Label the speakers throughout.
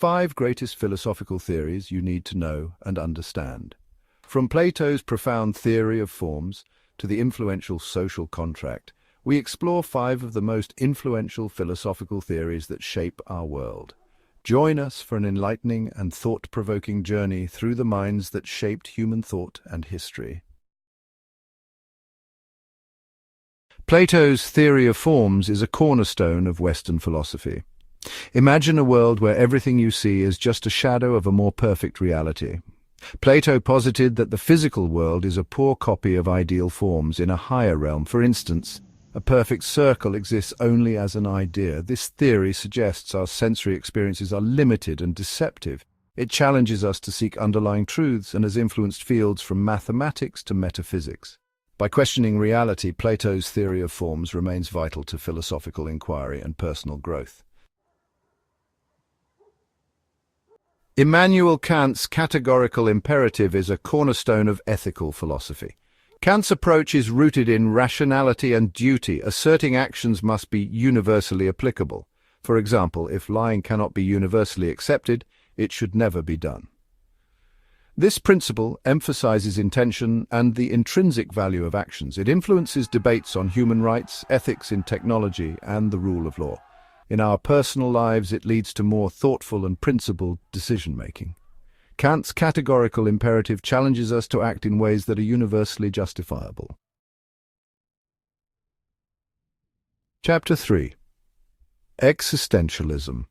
Speaker 1: 5 greatest philosophical theories you need to know and understand. From Plato's profound theory of forms to the influential social contract, we explore 5 of the most influential philosophical theories that shape our world. Join us for an enlightening and thought-provoking journey through the minds that shaped human thought and history. Plato's theory of forms is a cornerstone of Western philosophy. Imagine a world where everything you see is just a shadow of a more perfect reality. Plato posited that the physical world is a poor copy of ideal forms in a higher realm. For instance, a perfect circle exists only as an idea. This theory suggests our sensory experiences are limited and deceptive. It challenges us to seek underlying truths and has influenced fields from mathematics to metaphysics. By questioning reality, Plato's theory of forms remains vital to philosophical inquiry and personal growth. Immanuel Kant's categorical imperative is a cornerstone of ethical philosophy. Kant's approach is rooted in rationality and duty, asserting actions must be universally applicable. For example, if lying cannot be universally accepted, it should never be done. This principle emphasizes intention and the intrinsic value of actions. It influences debates on human rights, ethics in technology, and the rule of law. In our personal lives, it leads to more thoughtful and principled decision-making. Kant's categorical imperative challenges us to act in ways that are universally justifiable. Chapter 3. Existentialism.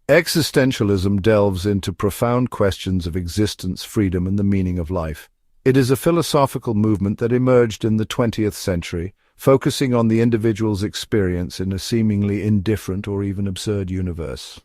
Speaker 1: Existentialism delves into profound questions of existence, freedom, and the meaning of life. It is a philosophical movement that emerged in the 20th century, focusing on the individual's experience in a seemingly indifferent or even absurd universe.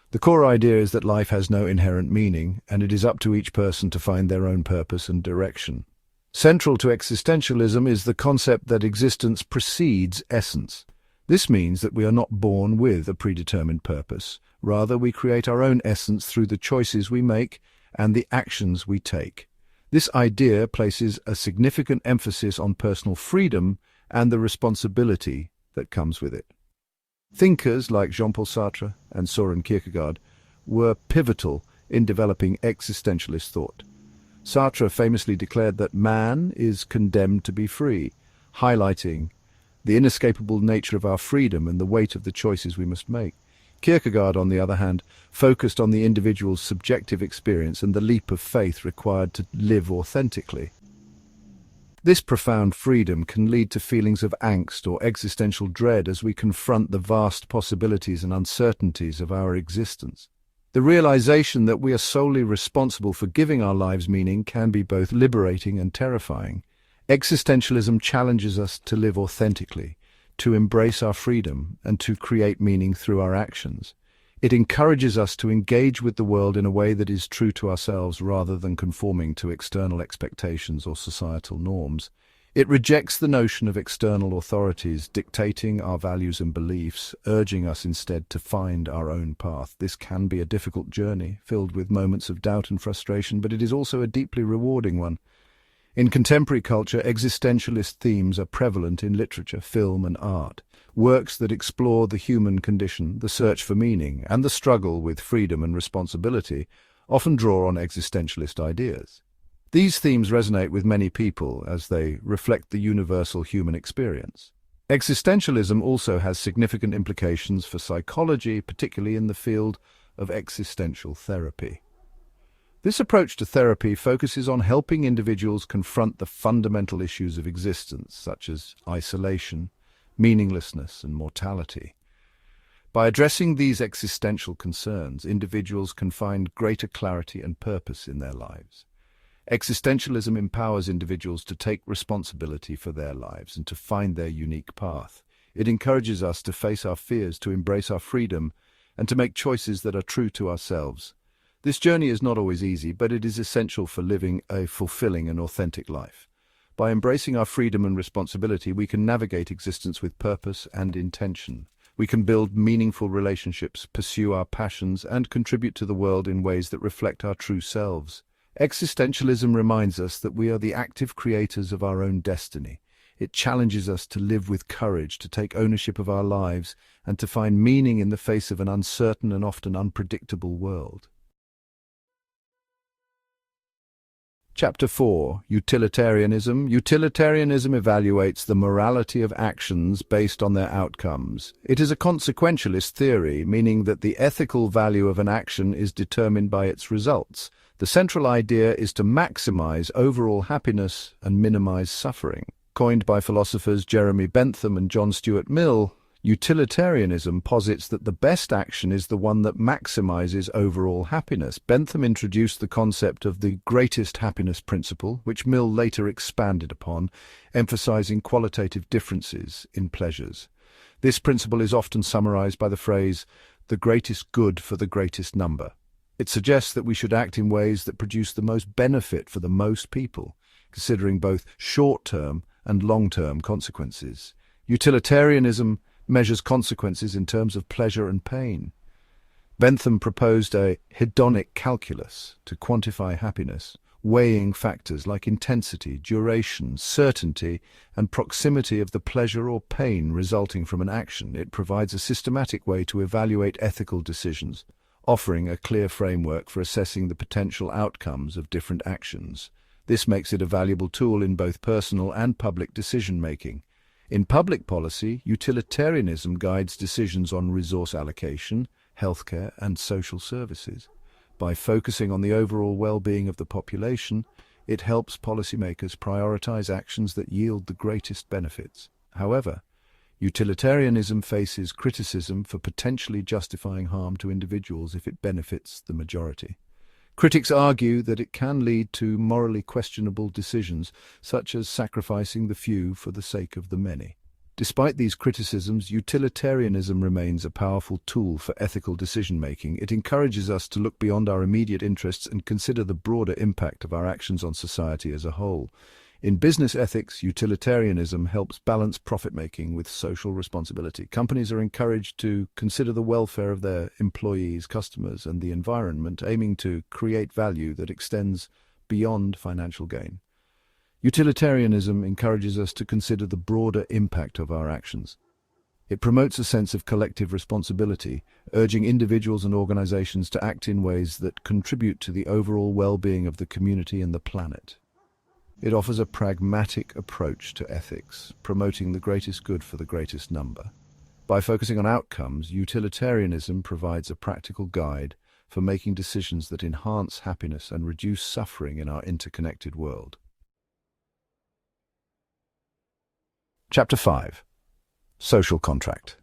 Speaker 1: The core idea is that life has no inherent meaning, and it is up to each person to find their own purpose and direction. Central to existentialism is the concept that existence precedes essence. This means that we are not born with a predetermined purpose. Rather, we create our own essence through the choices we make and the actions we take. This idea places a significant emphasis on personal freedom and the responsibility that comes with it. Thinkers like Jean-Paul Sartre and Søren Kierkegaard were pivotal in developing existentialist thought. Sartre famously declared that man is condemned to be free, highlighting the inescapable nature of our freedom and the weight of the choices we must make. Kierkegaard, on the other hand, focused on the individual's subjective experience and the leap of faith required to live authentically. This profound freedom can lead to feelings of angst or existential dread as we confront the vast possibilities and uncertainties of our existence. The realization that we are solely responsible for giving our lives meaning can be both liberating and terrifying. Existentialism challenges us to live authentically, to embrace our freedom, and to create meaning through our actions. It encourages us to engage with the world in a way that is true to ourselves rather than conforming to external expectations or societal norms. It rejects the notion of external authorities dictating our values and beliefs, urging us instead to find our own path. This can be a difficult journey, filled with moments of doubt and frustration, but it is also a deeply rewarding one. In contemporary culture, existentialist themes are prevalent in literature, film, and art. Works that explore the human condition, the search for meaning, and the struggle with freedom and responsibility often draw on existentialist ideas. These themes resonate with many people as they reflect the universal human experience. Existentialism also has significant implications for psychology, particularly in the field of existential therapy. This approach to therapy focuses on helping individuals confront the fundamental issues of existence, such as isolation, meaninglessness, and mortality. By addressing these existential concerns, individuals can find greater clarity and purpose in their lives. Existentialism empowers individuals to take responsibility for their lives and to find their unique path. It encourages us to face our fears, to embrace our freedom, and to make choices that are true to ourselves. This journey is not always easy, but it is essential for living a fulfilling and authentic life. By embracing our freedom and responsibility, we can navigate existence with purpose and intention. We can build meaningful relationships, pursue our passions, and contribute to the world in ways that reflect our true selves. Existentialism reminds us that we are the active creators of our own destiny. It challenges us to live with courage, to take ownership of our lives, and to find meaning in the face of an uncertain and often unpredictable world. Chapter 4. Utilitarianism. Utilitarianism evaluates the morality of actions based on their outcomes. It is a consequentialist theory, meaning that the ethical value of an action is determined by its results. The central idea is to maximize overall happiness and minimize suffering. Coined by philosophers Jeremy Bentham and John Stuart Mill, utilitarianism posits that the best action is the one that maximizes overall happiness. Bentham introduced the concept of the greatest happiness principle, which Mill later expanded upon, emphasizing qualitative differences in pleasures. This principle is often summarized by the phrase, "the greatest good for the greatest number." It suggests that we should act in ways that produce the most benefit for the most people, considering both short-term and long-term consequences. Utilitarianism measures consequences in terms of pleasure and pain. Bentham proposed a hedonic calculus to quantify happiness, weighing factors like intensity, duration, certainty, and proximity of the pleasure or pain resulting from an action. It provides a systematic way to evaluate ethical decisions, offering a clear framework for assessing the potential outcomes of different actions. This makes it a valuable tool in both personal and public decision-making. In public policy, utilitarianism guides decisions on resource allocation, healthcare, and social services. By focusing on the overall well-being of the population, it helps policymakers prioritize actions that yield the greatest benefits. However, utilitarianism faces criticism for potentially justifying harm to individuals if it benefits the majority. Critics argue that it can lead to morally questionable decisions, such as sacrificing the few for the sake of the many. Despite these criticisms, utilitarianism remains a powerful tool for ethical decision-making. It encourages us to look beyond our immediate interests and consider the broader impact of our actions on society as a whole. In business ethics, utilitarianism helps balance profit-making with social responsibility. Companies are encouraged to consider the welfare of their employees, customers, and the environment, aiming to create value that extends beyond financial gain. Utilitarianism encourages us to consider the broader impact of our actions. It promotes a sense of collective responsibility, urging individuals and organizations to act in ways that contribute to the overall well-being of the community and the planet. It offers a pragmatic approach to ethics, promoting the greatest good for the greatest number. By focusing on outcomes, utilitarianism provides a practical guide for making decisions that enhance happiness and reduce suffering in our interconnected world. Chapter 5. Social Contract.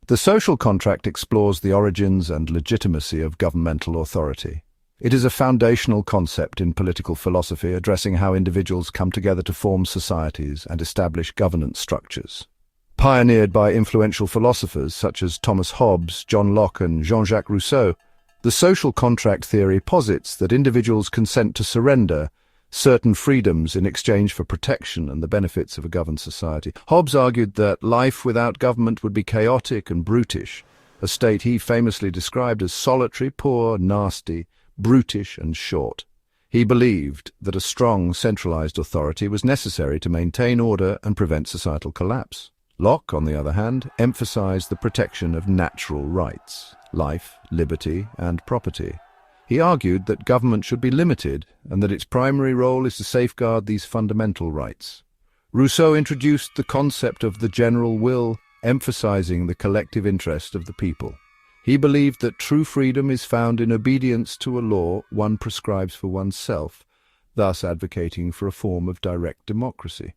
Speaker 1: The social contract explores the origins and legitimacy of governmental authority. It is a foundational concept in political philosophy, addressing how individuals come together to form societies and establish governance structures. Pioneered by influential philosophers such as Thomas Hobbes, John Locke, and Jean-Jacques Rousseau, the social contract theory posits that individuals consent to surrender certain freedoms in exchange for protection and the benefits of a governed society. Hobbes argued that life without government would be chaotic and brutish, a state he famously described as solitary, poor, nasty, brutish, and short. He believed that a strong, centralized authority was necessary to maintain order and prevent societal collapse. Locke, on the other hand, emphasized the protection of natural rights, life, liberty, and property. He argued that government should be limited and that its primary role is to safeguard these fundamental rights. Rousseau introduced the concept of the general will, emphasizing the collective interest of the people. He believed that true freedom is found in obedience to a law one prescribes for oneself, thus advocating for a form of direct democracy.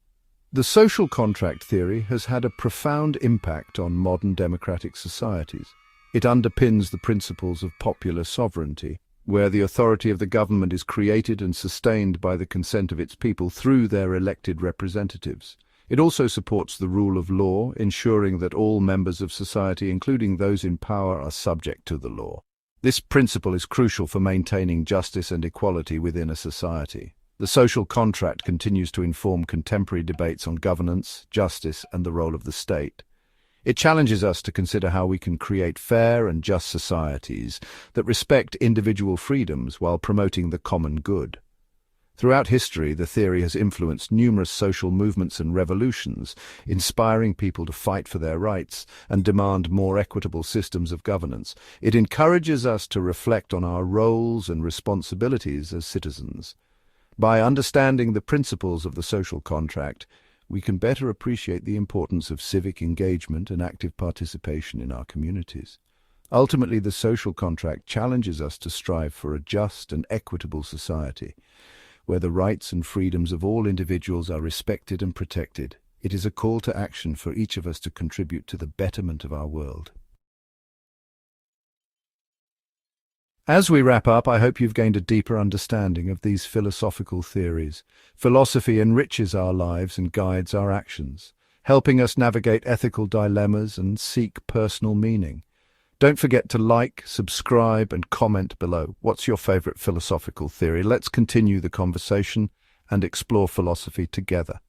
Speaker 1: The social contract theory has had a profound impact on modern democratic societies. It underpins the principles of popular sovereignty, where the authority of the government is created and sustained by the consent of its people through their elected representatives. It also supports the rule of law, ensuring that all members of society, including those in power, are subject to the law. This principle is crucial for maintaining justice and equality within a society. The social contract continues to inform contemporary debates on governance, justice, and the role of the state. It challenges us to consider how we can create fair and just societies that respect individual freedoms while promoting the common good. Throughout history, the theory has influenced numerous social movements and revolutions, inspiring people to fight for their rights and demand more equitable systems of governance. It encourages us to reflect on our roles and responsibilities as citizens. By understanding the principles of the social contract, we can better appreciate the importance of civic engagement and active participation in our communities. Ultimately, the social contract challenges us to strive for a just and equitable society, where the rights and freedoms of all individuals are respected and protected. It is a call to action for each of us to contribute to the betterment of our world. As we wrap up, I hope you've gained a deeper understanding of these philosophical theories. Philosophy enriches our lives and guides our actions, helping us navigate ethical dilemmas and seek personal meaning. Don't forget to like, subscribe, and comment below. What's your favorite philosophical theory? Let's continue the conversation and explore philosophy together.